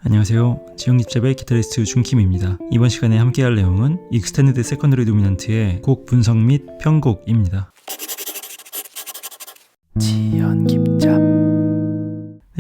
안녕하세요. 지용립잡의 기타리스트 준킴입니다. 이번 시간에 함께할 내용은 익스텐디드 세컨더리 도미넌트의 곡 분석 및 편곡입니다. 지연깁잡.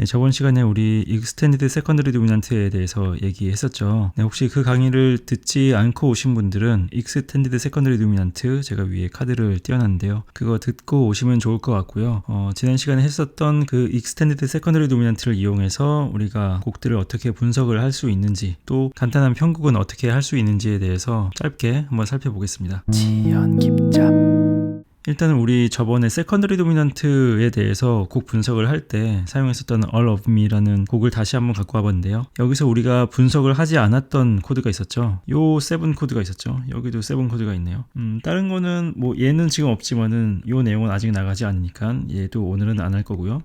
네, 저번 시간에 우리 익스텐디드 세컨더리 도미넌트에 대해서 얘기했었죠. 네, 혹시 그 강의를 듣지 않고 오신 분들은 익스텐디드 세컨더리 도미넌트 제가 위에 카드를 띄워놨는데요. 그거 듣고 오시면 좋을 것 같고요. 지난 시간에 했었던 그 익스텐디드 세컨더리 도미넌트를 이용해서 우리가 곡들을 어떻게 분석을 할 수 있는지, 또 간단한 편곡은 어떻게 할 수 있는지에 대해서 짧게 한번 살펴보겠습니다. 지연깁잡. 일단은 우리 저번에 세컨더리 도미넌트에 대해서 곡 분석을 할 때 사용했었던 All of Me라는 곡을 다시 한번 갖고 와봤는데요. 여기서 우리가 분석을 하지 않았던 코드가 있었죠. 요 7 코드가 있었죠. 여기도 7 코드가 있네요. 다른 거는 뭐 얘는 지금 없지만은 요 내용은 아직 나가지 않으니까 얘도 오늘은 안 할 거고요.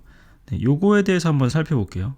네, 요거에 대해서 한번 살펴볼게요.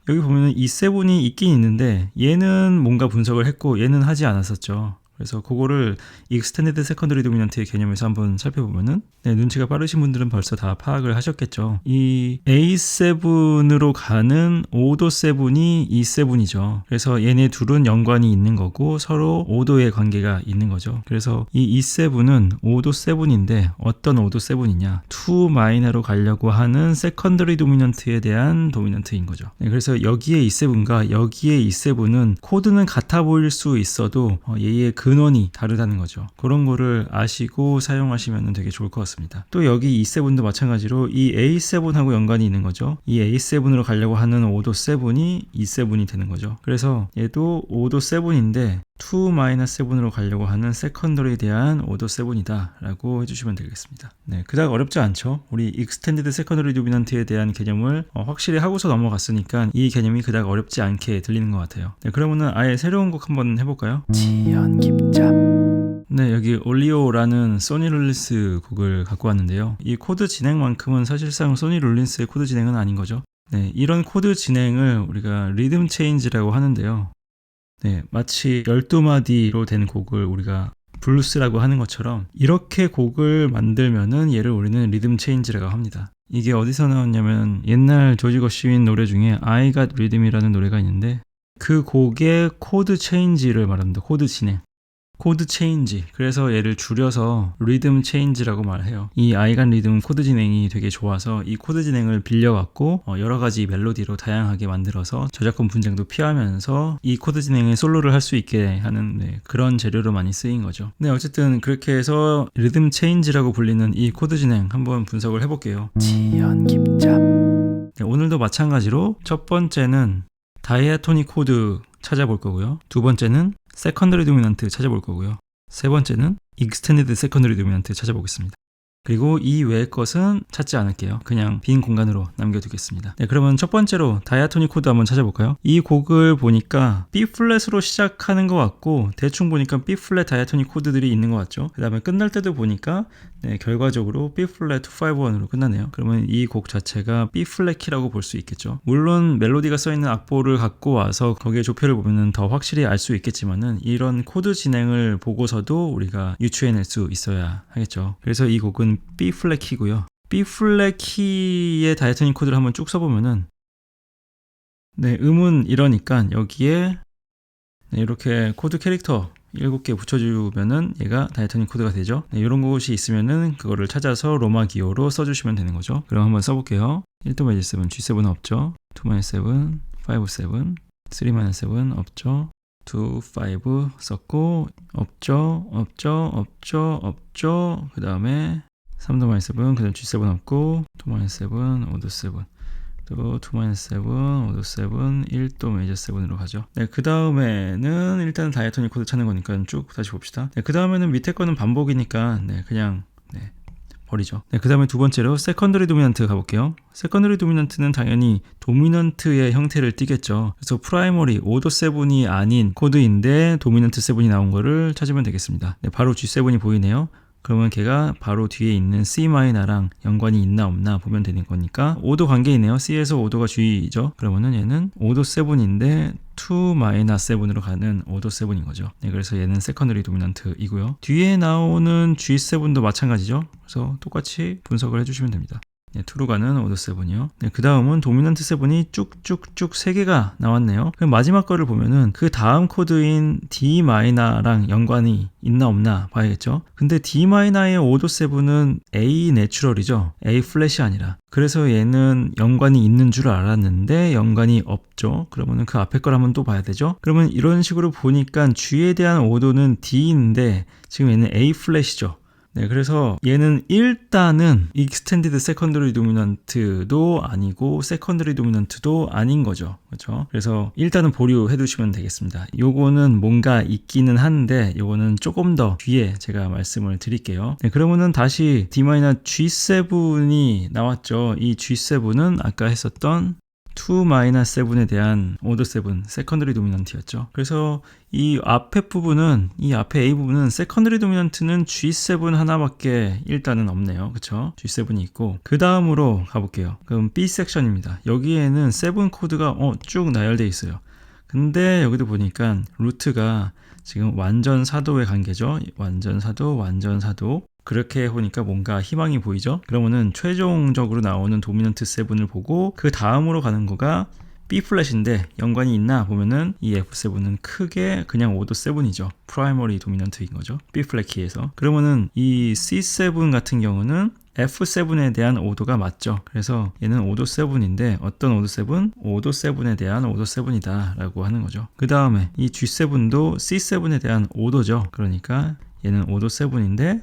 여기 보면은 이 7이 있긴 있는데 얘는 뭔가 분석을 했고 얘는 하지 않았었죠. 그래서 그거를 익스텐디드 세컨더리 도미넌트의 개념에서 한번 살펴보면은 눈치가 빠르신 분들은 벌써 다 파악을 하셨겠죠. 이 A7으로 가는 오도 7이 E7이죠. 그래서 얘네 둘은 연관이 있는 거고 서로 오도의 관계가 있는 거죠. 그래서 이 E7은 오도 7인데 어떤 오도 7이냐? 2 마이너로 가려고 하는 세컨더리 도미넌트에 대한 도미넌트인 거죠. 그래서 여기에 E7과 여기에 E7은 코드는 같아 보일 수 있어도 얘의 근원이 다르다는 거죠. 그런 거를 아시고 사용하시면 되게 좋을 것 같습니다. 또 여기 E7도 마찬가지로 이 A7하고 연관이 있는 거죠. 이 A7으로 가려고 하는 오도 7이 E7이 되는 거죠. 그래서 얘도 오도 7인데 2-7으로 가려고 하는 세컨더리에 대한 오도 7이다 라고 해주시면 되겠습니다. 네, 그닥 어렵지 않죠. 우리 익스텐디드 세컨더리 도미넌트에 대한 개념을 확실히 하고서 넘어갔으니까 이 개념이 그닥 어렵지 않게 들리는 것 같아요. 네, 그러면은 아예 새로운 곡 한번 해볼까요? 지연깁잡. 네, 여기 올리오라는 소니 롤린스 곡을 갖고 왔는데요. 이 코드 진행만큼은 사실상 소니 롤린스의 코드 진행은 아닌 거죠. 네, 이런 코드 진행을 우리가 리듬 체인지라고 하는데요. 네, 마치 12마디로 된 곡을 우리가 블루스라고 하는 것처럼 이렇게 곡을 만들면은 얘를 우리는 리듬 체인지라고 합니다. 이게 어디서 나왔냐면 옛날 조지 거시윈 노래 중에 I Got Rhythm이라는 노래가 있는데 그 곡의 코드 체인지를 말합니다. 코드 진행. 코드 체인지. 그래서 얘를 줄여서 리듬 체인지라고 말해요. 이 아이간 리듬 코드 진행이 되게 좋아서 이 코드 진행을 빌려갖고 여러 가지 멜로디로 다양하게 만들어서 저작권 분쟁도 피하면서 이 코드 진행에 솔로를 할 수 있게 하는 그런 재료로 많이 쓰인 거죠. 네, 어쨌든 그렇게 해서 리듬 체인지라고 불리는 이 코드 진행 한번 분석을 해볼게요. 지연깁잡. 네, 오늘도 마찬가지로 첫 번째는 다이아토닉 코드 찾아볼 거고요. 두 번째는 세컨더리 도미넌트 찾아볼 거고요. 세 번째는 익스텐디드 세컨더리 도미넌트 찾아보겠습니다. 그리고 이 외의 것은 찾지 않을게요. 그냥 빈 공간으로 남겨두겠습니다. 네, 그러면 첫 번째로 다이아토닉 코드 한번 찾아볼까요? 이 곡을 보니까 B 플랫으로 시작하는 것 같고 대충 보니까 B 플랫 다이아토닉 코드들이 있는 것 같죠. 그 다음에 끝날 때도 보니까 결과적으로 B 플랫 251으로 끝나네요. 그러면 이 곡 자체가 B 플랫 키라고 볼 수 있겠죠. 물론 멜로디가 써있는 악보를 갖고 와서 거기에 조표를 보면 더 확실히 알 수 있겠지만은 이런 코드 진행을 보고서도 우리가 유추해낼 수 있어야 하겠죠. 그래서 이 곡은 B 플랫 키고요. B 플랫 키의 다이아토닉 코드를 한번 쭉 써보면은 음은 이러니까 여기에 이렇게 코드 캐릭터 7개 붙여주면은 얘가 다이아토닉 코드가 되죠. 이런 곳이 있으면은 그거를 찾아서 로마 기호로 써주시면 되는 거죠. 그럼 한번 써볼게요. 1도 마이너 7, G7은 없죠. 2 마이너 7, 5, 7, 3 마이너 7 없죠. 2, 5 썼고 없죠. 그 다음에 3도 마이너 7, 그 다음 G7 없고 2 마이너 7, 5도 7 또 2 마이너 7, 5도 7, 1도 메이저 7으로 가죠. 네, 그 다음에는 일단 다이아토닉 코드 찾는 거니까 쭉 다시 봅시다. 네, 그 다음에는 밑에 거는 반복이니까 그냥 버리죠. 네, 그 다음에 두 번째로 세컨더리 도미넌트 가볼게요. 세컨더리 도미넌트는 당연히 도미넌트의 형태를 띠겠죠. 그래서 프라이머리 오도 7이 아닌 코드인데 도미넌트 7이 나온 거를 찾으면 되겠습니다. 네, 바로 G7이 보이네요. 그러면 걔가 바로 뒤에 있는 C 마이너랑 연관이 있나 없나 보면 되는 거니까 오도 관계 있네요. C에서 오도가 G죠. 그러면은 얘는 오도 7인데 2 마이너 7으로 가는 오도 7인 거죠. 네, 그래서 얘는 세컨더리 도미넌트이고요. 뒤에 나오는 G7도 마찬가지죠. 그래서 똑같이 분석을 해주시면 됩니다. 네, 투로 가는 오도 세븐이요. 네, 그 다음은 도미넌트 세븐이 쭉쭉쭉 3개가 나왔네요. 그럼 마지막 거를 보면은 그 다음 코드인 D 마이너랑 연관이 있나 없나 봐야겠죠. 근데 D 마이너의 오도 세븐은 A 내추럴이죠. A 플랫이 아니라. 그래서 얘는 연관이 있는 줄 알았는데 연관이 없죠. 그러면은 그 앞에 걸 한번 또 봐야 되죠. 그러면 이런 식으로 보니까 G에 대한 오도는 D인데 지금 얘는 A 플랫이죠. 네, 그래서 얘는 일단은 Extended Secondary Dominant도 아니고 Secondary Dominant도 아닌 거죠. 그렇죠? 그래서 일단은 보류해 두시면 되겠습니다. 요거는 뭔가 있기는 한데 요거는 조금 더 뒤에 제가 말씀을 드릴게요. 네, 그러면은 다시 D-G7이 나왔죠. 이 G7은 아까 했었던 2-7에 대한 오더 7 세컨더리 도미넌트였죠. 그래서 이 앞에 부분은 이 앞에 A 부분은 세컨더리 도미넌트는 G7 하나밖에 일단은 없네요. 그쵸? G7이 있고 그 다음으로 가볼게요. 그럼 B 섹션입니다. 여기에는 7 코드가 쭉 나열되어 있어요. 근데 여기도 보니까 루트가 지금 완전 사도의 관계죠. 완전 사도 그렇게 보니까 뭔가 희망이 보이죠. 그러면은 최종적으로 나오는 도미넌트 7을 보고 그 다음으로 가는 거가 B 플랫인데 연관이 있나 보면은 이 F7은 크게 그냥 오도 7이죠. 프라이머리 도미넌트인 거죠. B 플랫 키에서. 그러면은 이 C7 같은 경우는 F7에 대한 오도가 맞죠. 그래서 얘는 오도 7인데 어떤 오도 7? 오도 7에 대한 오도 7이다 라고 하는 거죠. 그 다음에 이 G7도 C7에 대한 오도죠. 그러니까 얘는 오도 7인데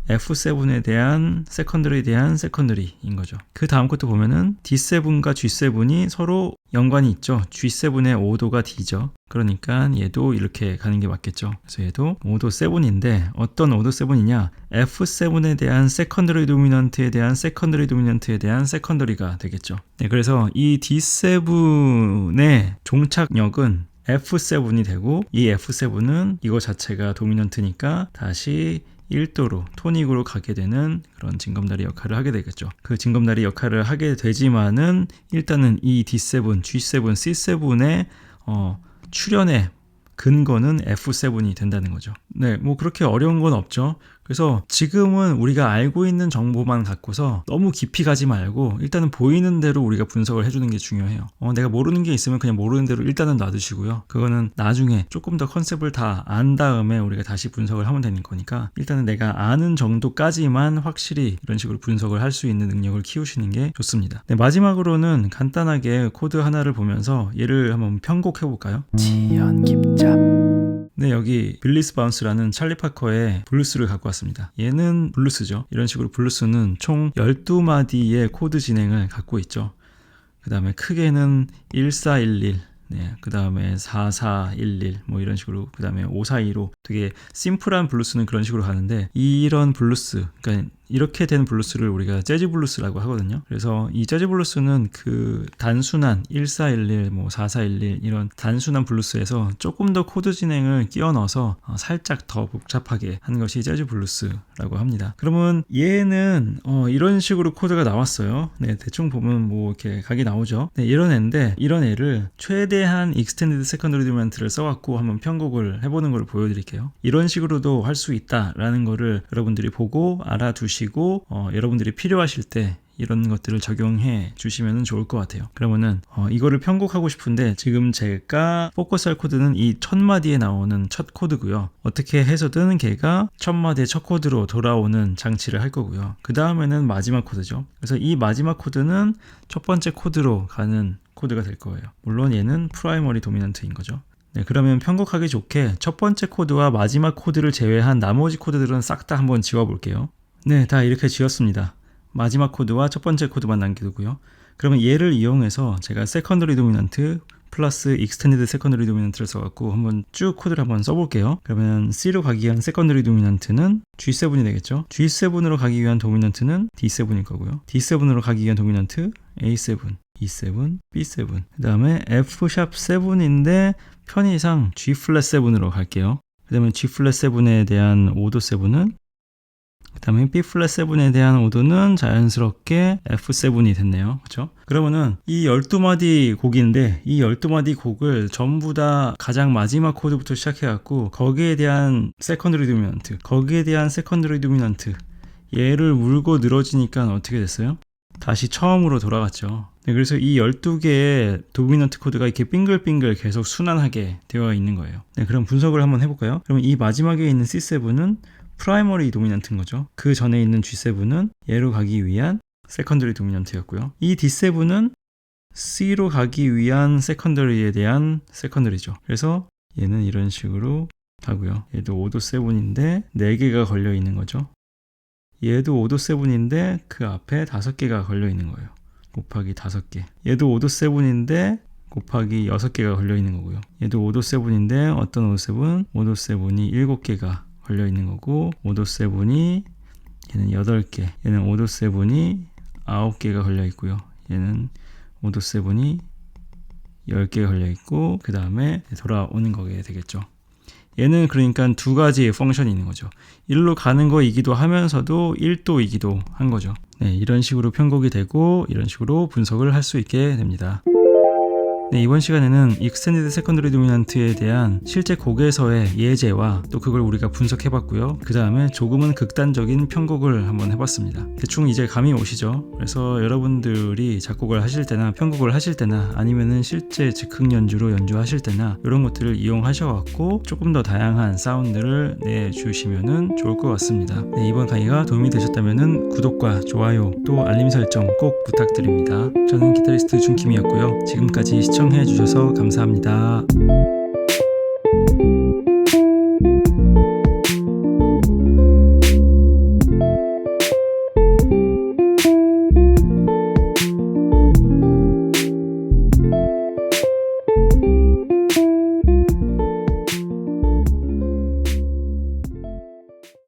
F7에 대한 세컨더리에 대한 세컨더리인 거죠. 그 다음 것도 보면은 D7과 G7이 서로 연관이 있죠. G7의 오도가 D죠. 그러니까 얘도 이렇게 가는 게 맞겠죠. 그래서 얘도 오도 7인데 어떤 오도 7이냐? F7에 대한 세컨더리 도미넌트에 대한 세컨더리 도미넌트에 대한 세컨더리가 되겠죠. 네, 그래서 이 D7의 종착역은 F7이 되고 이 F7은 이거 자체가 도미넌트니까 다시 1도로 토닉으로 가게 되는 그런 징검다리 역할을 하게 되겠죠. 그 징검다리 역할을 하게 되지만은 일단은 이 D7, G7, C7의 출현의 근거는 F7이 된다는 거죠. 네, 뭐 그렇게 어려운 건 없죠. 그래서 지금은 우리가 알고 있는 정보만 갖고서 너무 깊이 가지 말고 일단은 보이는 대로 우리가 분석을 해주는 게 중요해요. 내가 모르는 게 있으면 그냥 모르는 대로 일단은 놔두시고요. 그거는 나중에 조금 더 컨셉을 다 안 다음에 우리가 다시 분석을 하면 되는 거니까 일단은 내가 아는 정도까지만 확실히 이런 식으로 분석을 할 수 있는 능력을 키우시는 게 좋습니다. 네, 마지막으로는 간단하게 코드 하나를 보면서 얘를 한번 편곡해 볼까요? 지연 깊잡. 네, 여기 빌리스 바운스라는 찰리 파커의 블루스를 갖고 왔습니다. 얘는 블루스죠. 이런 식으로 블루스는 총 12마디의 코드 진행을 갖고 있죠. 그 다음에 크게는 1411, 네, 그 다음에 4411, 뭐 이런 식으로, 그 다음에 5425, 되게 심플한 블루스는 그런 식으로 가는데, 이런 블루스, 그러니까 이렇게 된 블루스를 우리가 재즈 블루스라고 하거든요. 그래서 이 재즈 블루스는 그 단순한 1411, 뭐 4411 이런 단순한 블루스에서 조금 더 코드 진행을 끼워 넣어서 살짝 더 복잡하게 한 것이 재즈 블루스라고 합니다. 그러면 얘는 이런 식으로 코드가 나왔어요. 네, 대충 보면 뭐 이렇게 각이 나오죠. 네, 이런 애인데 이런 애를 최대한 익스텐디드 세컨더리 도미넌트를 써갖고 한번 편곡을 해보는 걸 보여드릴게요. 이런 식으로도 할 수 있다라는 거를 여러분들이 보고 알아두시고 여러분들이 필요하실 때 이런 것들을 적용해 주시면 좋을 것 같아요. 그러면은 이거를 편곡하고 싶은데 지금 제가 포커스할 코드는 이 1000마디에 나오는 첫 코드고요. 어떻게 해서든 걔가 1000마디의 첫 코드로 돌아오는 장치를 할 거고요. 그 다음에는 마지막 코드죠. 그래서 이 마지막 코드는 첫 번째 코드로 가는 코드가 될 거예요. 물론 얘는 프라이머리 도미넌트인 거죠. 네, 그러면 편곡하기 좋게 첫 번째 코드와 마지막 코드를 제외한 나머지 코드들은 싹 다 한번 지워볼게요. 네, 다 이렇게 지웠습니다. 마지막 코드와 첫 번째 코드만 남겨두고요. 그러면 얘를 이용해서 제가 세컨더리 도미넌트 플러스 익스텐디드 세컨더리 도미넌트를 써갖고 한번 쭉 코드를 한번 써볼게요. 그러면 C로 가기 위한 세컨더리 도미넌트는 G7이 되겠죠. G7으로 가기 위한 도미넌트는 D7일 거고요. D7으로 가기 위한 도미넌트 A7, E7, B7. 그 다음에 F#7인데 편의상 G+7으로 갈게요. 그 다음에 G+7에 대한 오도 7은 그 다음에 B+7에 대한 오도는 자연스럽게 F7이 됐네요. 그렇죠? 그러면은 이 12마디 곡인데 이 12마디 곡을 전부 다 가장 마지막 코드부터 시작해갖고 거기에 대한 세컨더리 도미넌트, 거기에 대한 세컨더리 도미넌트 얘를 물고 늘어지니까 어떻게 됐어요? 다시 처음으로 돌아갔죠. 네, 그래서 이 12개의 도미넌트 코드가 이렇게 빙글빙글 계속 순환하게 되어 있는 거예요. 네, 그럼 분석을 한번 해볼까요? 그러면 이 마지막에 있는 C7은 프라이머리 도미넌트인 거죠. 그 전에 있는 G7은 얘로 가기 위한 세컨더리 도미넌트였고요. 이 D7은 C로 가기 위한 세컨더리에 대한 세컨더리죠. 그래서 얘는 이런 식으로 가고요. 얘도 5도 7인데 4개가 걸려 있는 거죠. 얘도 5도 7인데 그 앞에 5개가 걸려 있는 거예요. 곱하기 5개. 얘도 5도 7인데 곱하기 6개가 걸려 있는 거고요. 얘도 5도 7인데 어떤 5도 7? 5도 7이 7개가 걸려 있는 거고 5도 7이 얘는 8개. 얘는 5도 7이 9개가 걸려 있고요. 얘는 5도 7이 10개가 걸려 있고 그 다음에 돌아오는 거게 되겠죠. 얘는 그러니까 두 가지의 펑션이 있는 거죠. 1로 가는 거이기도 하면서도 1도이기도 한 거죠. 네, 이런 식으로 편곡이 되고 이런 식으로 분석을 할 수 있게 됩니다. 네, 이번 시간에는 Extended Secondary Dominant에 대한 실제 곡에서의 예제와 또 그걸 우리가 분석해봤고요. 그 다음에 조금은 극단적인 편곡을 한번 해봤습니다. 대충 이제 감이 오시죠? 그래서 여러분들이 작곡을 하실 때나 편곡을 하실 때나 아니면은 실제 즉흥 연주로 연주하실 때나 이런 것들을 이용하셔갖고 조금 더 다양한 사운드를 내주시면은 좋을 것 같습니다. 네, 이번 강의가 도움이 되셨다면은 구독과 좋아요 또 알림 설정 꼭 부탁드립니다. 저는 기타리스트 준킴이었고요. 지금까지 시청해주셔서 감사합니다.